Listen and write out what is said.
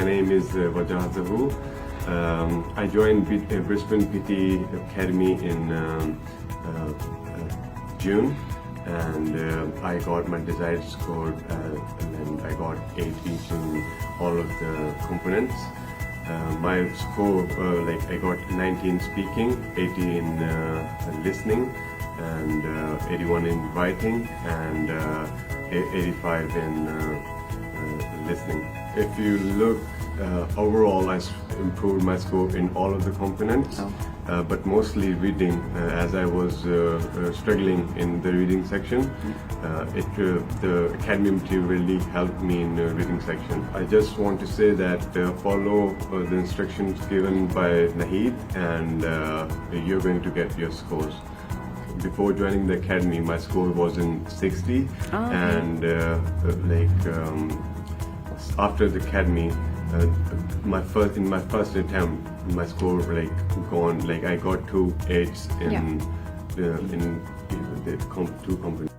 name is Wajahat. I joined Brisbane PTE Academy in June, and I got my desired score, and I got 8 each in all of the components. My score, I got 90 in speaking, 80 in listening, and 81 in writing, and 85 in listening. If you look overall, I improved my score in all of the components, but mostly reading, as I was struggling in the reading section. The academy material really helped me in the reading section. I just want to say that follow the instructions given by Naheed, and you're going to get your scores. Before joining the academy, my score was in 60, and after the academy, in my first attempt, my score gone. I got 2 8s in the two companies.